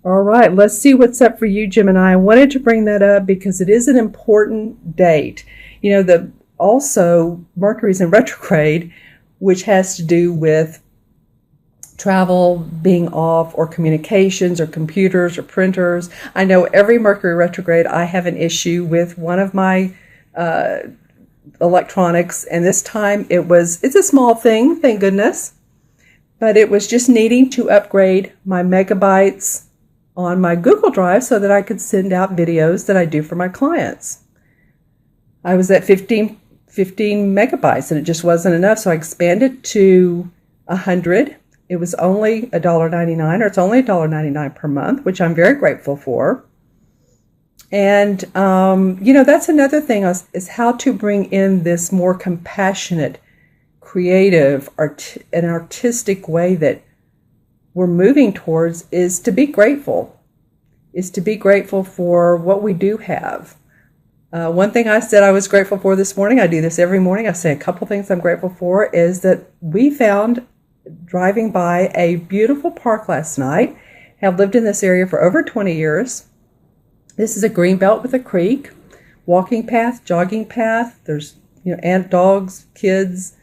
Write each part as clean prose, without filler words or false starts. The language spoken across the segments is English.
All right, let's see what's up for you, Gemini. I wanted to bring that up because it is an important date. The also Mercury's in retrograde, which has to do with travel being off or communications or computers or printers. I know every Mercury retrograde I have an issue with one of my electronics, and this time it's a small thing, thank goodness, but it was just needing to upgrade my megabytes on my Google Drive so that I could send out videos that I do for my clients. I was at 15 megabytes and it just wasn't enough, so I expanded to 100. It was only $1.99, or it's only $1.99 per month, which I'm very grateful for. And, that's another thing is how to bring in this more compassionate, creative, and artistic way that we're moving towards is to be grateful, for what we do have. One thing I said I was grateful for this morning, I do this every morning, I say a couple things I'm grateful for, is that we found, driving by a beautiful park last night, have lived in this area for over 20 years. This is a green belt with a creek, walking path, jogging path. There's, and dogs, kids,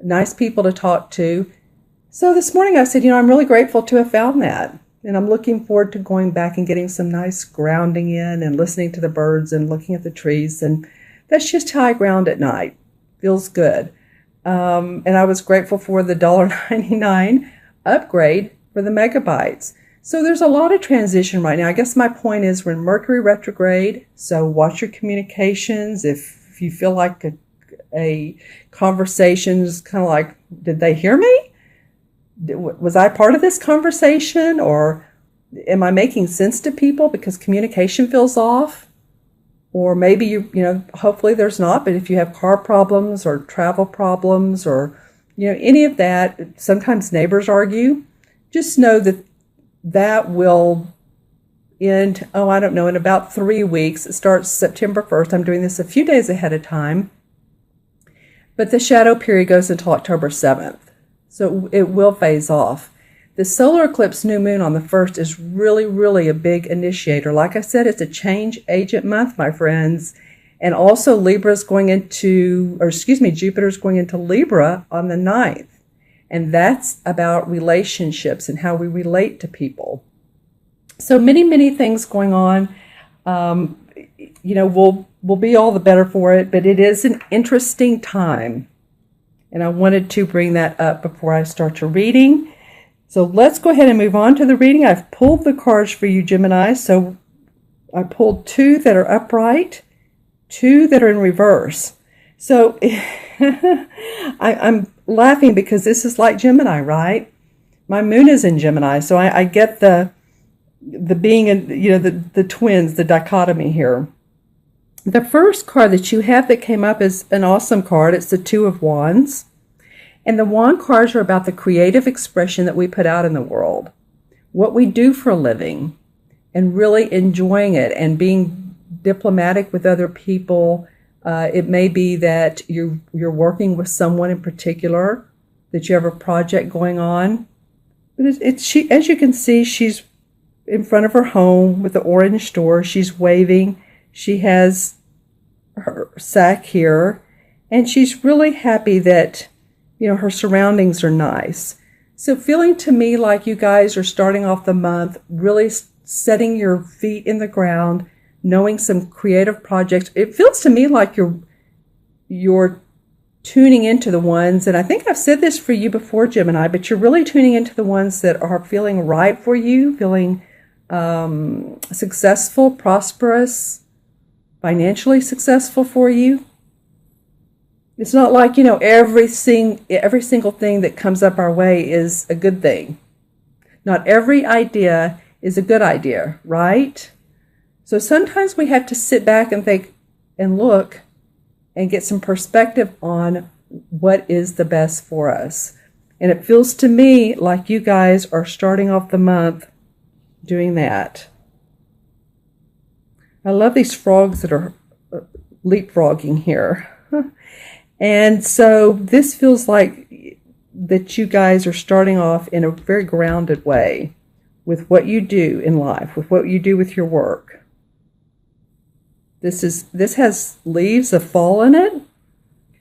nice people to talk to. So this morning I said, I'm really grateful to have found that. And I'm looking forward to going back and getting some nice grounding in and listening to the birds and looking at the trees. And that's just how I ground at night. Feels good. And I was grateful for the $1.99 upgrade for the megabytes. So there's a lot of transition right now. I guess my point is we're in Mercury retrograde, so watch your communications. If you feel like a conversation is kind of like, did they hear me? Was I part of this conversation? Or am I making sense to people because communication feels off? Or maybe hopefully there's not, but if you have car problems or travel problems or, any of that, sometimes neighbors argue, just know that will end, in about 3 weeks. It starts September 1st. I'm doing this a few days ahead of time. But the shadow period goes until October 7th. So it will phase off. The solar eclipse new moon on the 1st is really, really a big initiator. Like I said, it's a change agent month, my friends. And also Jupiter's going into Libra on the 9th. And that's about relationships and how we relate to people. So many, many things going on. We'll be all the better for it, but it is an interesting time. And I wanted to bring that up before I start your reading. So let's go ahead and move on to the reading. I've pulled the cards for you, Gemini. So I pulled 2 that are upright, 2 that are in reverse. So I'm laughing because this is like Gemini, right? My moon is in Gemini, so I get the being in, the twins, the dichotomy here. The first card that you have that came up is an awesome card. It's the 2 of Wands. And the wand cards are about the creative expression that we put out in the world, what we do for a living, and really enjoying it and being diplomatic with other people. It may be that you're working with someone in particular, that you have a project going on. But she, as you can see, she's in front of her home with the orange door. She's waving. She has her sack here, and she's really happy that her surroundings are nice. So feeling to me like you guys are starting off the month, really setting your feet in the ground, knowing some creative projects. It feels to me like you're tuning into the ones, and I think I've said this for you before, Gemini, but you're really tuning into the ones that are feeling right for you, feeling successful, prosperous, financially successful for you. It's not like, every single thing that comes up our way is a good thing. Not every idea is a good idea, right? So sometimes we have to sit back and think and look and get some perspective on what is the best for us. And it feels to me like you guys are starting off the month doing that. I love these frogs that are leapfrogging here. And so this feels like that you guys are starting off in a very grounded way, with what you do in life, with what you do with your work. This has leaves of fall in it.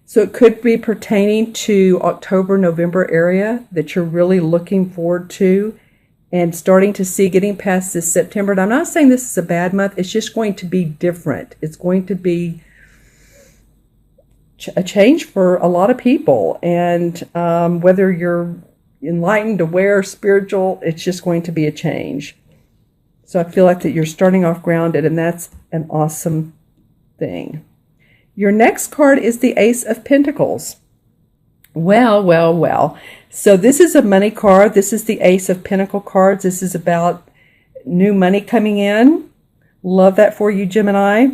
So it could be pertaining to October, November area that you're really looking forward to and starting to see getting past this September. And I'm not saying this is a bad month. It's just going to be different. It's going to be a change for a lot of people. And whether you're enlightened, aware, spiritual, it's just going to be a change. So I feel like that you're starting off grounded, and that's an awesome thing. Your next card is the Ace of Pentacles. Well, well, well. So this is a money card. This is the Ace of Pentacle cards. This is about new money coming in. Love that for you, Gemini.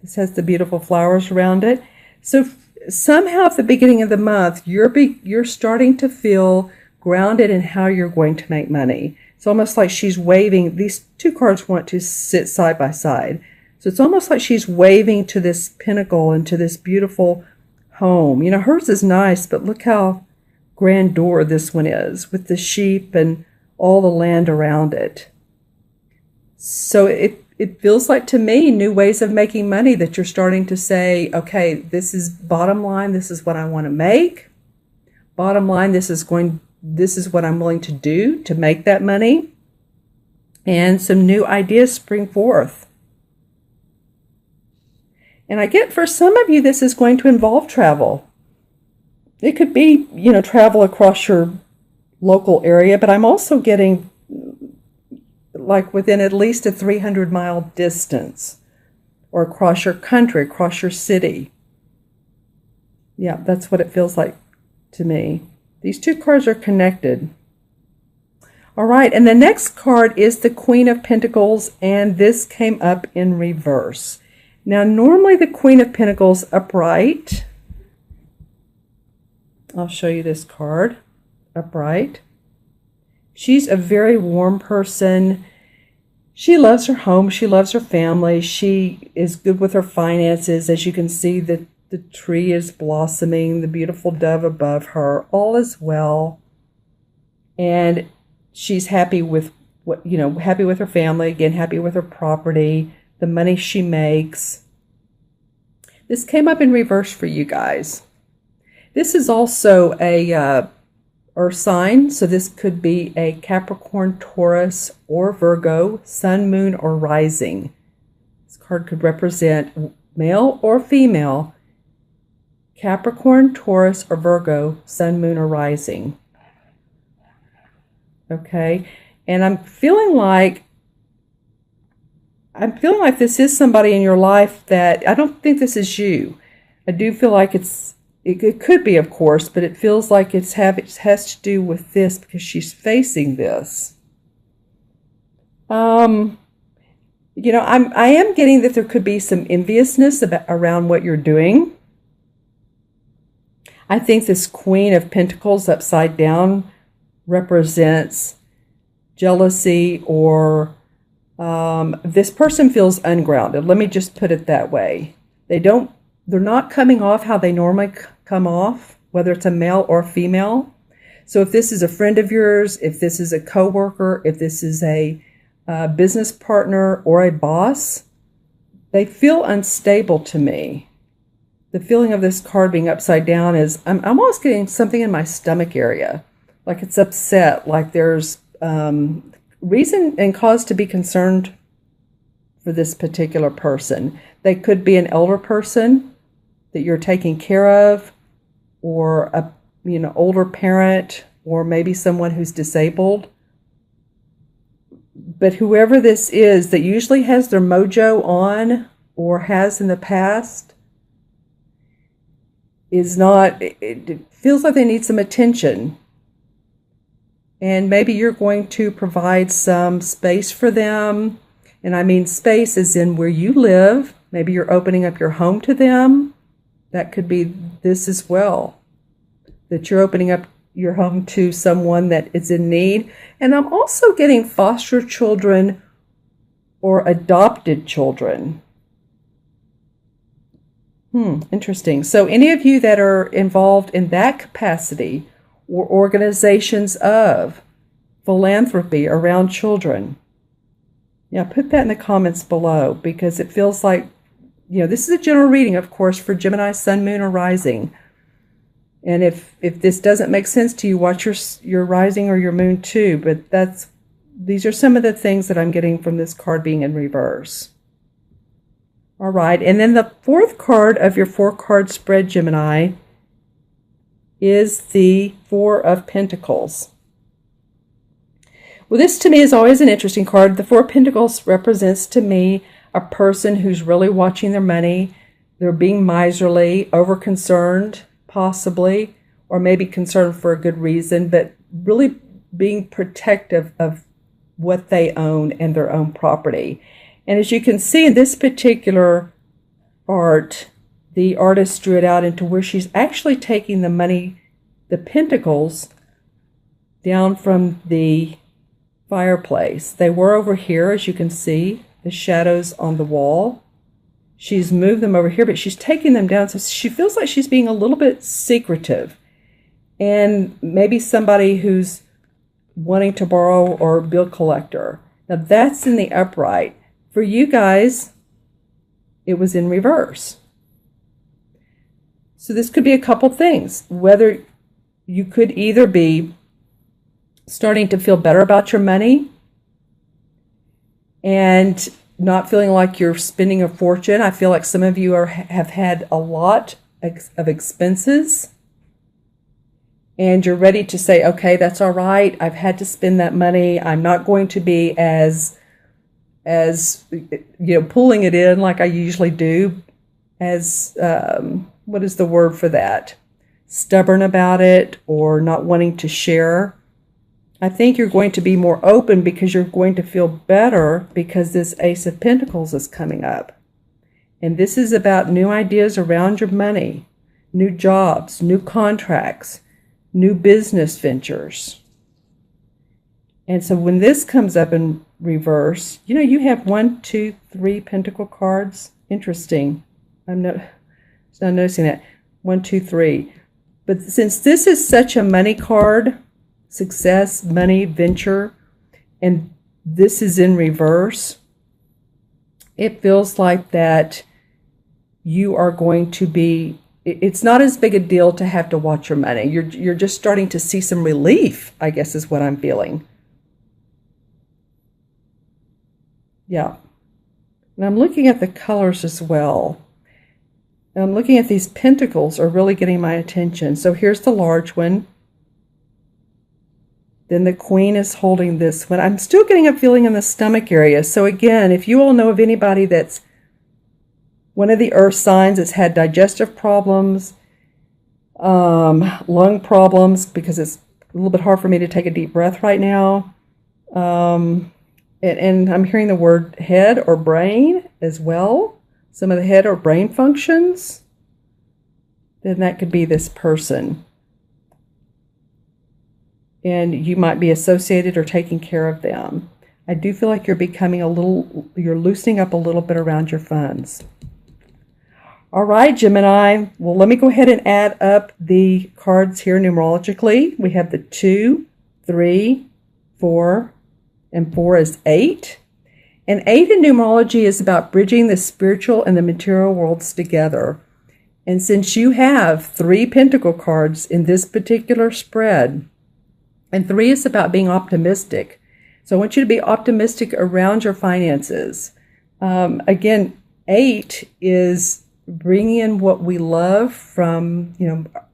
This has the beautiful flowers around it. So somehow at the beginning of the month, you're starting to feel grounded in how you're going to make money. It's almost like she's waving. These two cards want to sit side by side. So it's almost like she's waving to this pinnacle and to this beautiful home. You know, hers is nice, but look how grandeur this one is with the sheep and all the land around it. So it feels like to me new ways of making money that you're starting to say, okay, this is bottom line. This is what I want to make. Bottom line, this is what I'm willing to do to make that money. And some new ideas spring forth. And I get for some of you, this is going to involve travel. It could be, you know, travel across your local area, but I'm also getting like within at least a 300-mile distance or across your country, across your city. Yeah, that's what it feels like to me. These two cards are connected. All right, and the next card is the Queen of Pentacles, and this came up in reverse. Now, normally the Queen of Pentacles upright. I'll show you this card, upright. She's a very warm person. She loves her home. She loves her family. She is good with her finances. As you can see, the tree is blossoming, the beautiful dove above her. All is well. And she's happy with happy with her family, again, happy with her property, the money she makes. This came up in reverse for you guys. This is also a Earth sign, so this could be a Capricorn, Taurus, or Virgo, sun, moon, or rising. This card could represent male or female, Capricorn, Taurus, or Virgo, sun, moon, or rising. Okay, and I'm feeling like this is somebody in your life that I don't think this is you. I do feel like it could be, of course, but it feels like it has to do with this because she's facing this. I am getting that there could be some enviousness around what you're doing. I think this Queen of Pentacles upside down represents jealousy, or this person feels ungrounded. Let me just put it that way. They're not coming off how they normally come off, whether it's a male or female. So if this is a friend of yours, if this is a coworker, if this is a business partner or a boss, they feel unstable to me. The feeling of this card being upside down is I'm almost getting something in my stomach area, like it's upset, like there's reason and cause to be concerned for this particular person. They could be an elder person that you're taking care of, or a older parent, or maybe someone who's disabled. But whoever this is that usually has their mojo on, or has in the past, is not, it feels like they need some attention. And maybe you're going to provide some space for them. And I mean space is in where you live. Maybe you're opening up your home to them. That could be this as well, that you're opening up your home to someone that is in need. And I'm also getting foster children or adopted children. Interesting. So any of you that are involved in that capacity, or organizations of philanthropy around children. Yeah, put that in the comments below, because it feels like, this is a general reading, of course, for Gemini, Sun, Moon, or Rising. And if this doesn't make sense to you, watch your Rising or your Moon too. But these are some of the things that I'm getting from this card being in reverse. All right, and then the fourth card of your 4-card spread, Gemini, is the Four of Pentacles. Well, this to me is always an interesting card. The Four of Pentacles represents to me a person who's really watching their money. They're being miserly, over-concerned, possibly, or maybe concerned for a good reason, but really being protective of what they own and their own property. And as you can see in this particular art, the artist drew it out into where she's actually taking the money, the pentacles, down from the fireplace. They were over here, as you can see, the shadows on the wall. She's moved them over here, but she's taking them down. So she feels like she's being a little bit secretive. And maybe somebody who's wanting to borrow or bill collector. Now that's in the upright. For you guys, it was in reverse. So this could be a couple things. Whether you could either be starting to feel better about your money and not feeling like you're spending a fortune. I feel like some of you have had a lot of expenses, and you're ready to say, okay, that's all right. I've had to spend that money. I'm not going to be as pulling it in like I usually do, as what is the word for that? Stubborn about it or not wanting to share. I think you're going to be more open because you're going to feel better because this Ace of Pentacles is coming up. And this is about new ideas around your money, new jobs, new contracts, new business ventures. And so when this comes up in reverse, you have 1, 2, 3 Pentacle cards. Interesting. I'm not noticing that. 1, 2, 3. But since this is such a money card, success, money, venture, and this is in reverse, it feels like that you are going to be, it's not as big a deal to have to watch your money. You're just starting to see some relief, I guess is what I'm feeling. Yeah. And I'm looking at the colors as well. And I'm looking at these pentacles are really getting my attention. So here's the large one. Then the Queen is holding this one. I'm still getting a feeling in the stomach area. So again, if you all know of anybody that's one of the earth signs that's had digestive problems, lung problems, because it's a little bit hard for me to take a deep breath right now. And I'm hearing the word head or brain as well. Some of the head or brain functions. Then that could be this person. And you might be associated or taking care of them. I do feel like you're becoming you're loosening up a little bit around your funds. All right, Gemini. Well, let me go ahead and add up the cards here numerologically. We have the 2, 3, 4, and 4 is 8. And 8 in numerology is about bridging the spiritual and the material worlds together. And since you have 3 Pentacle cards in this particular spread, and 3 is about being optimistic. So I want you to be optimistic around your finances. Again, 8 is bringing in what we love from,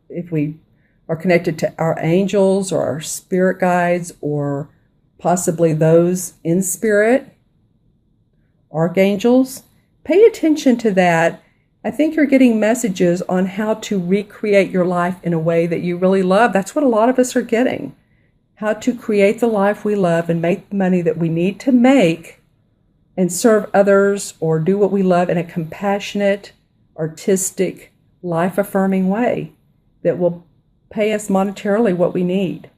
if we are connected to our angels or our spirit guides or possibly those in spirit, archangels. Pay attention to that. I think you're getting messages on how to recreate your life in a way that you really love. That's what a lot of us are getting. How to create the life we love and make the money that we need to make and serve others or do what we love in a compassionate, artistic, life-affirming way that will pay us monetarily what we need.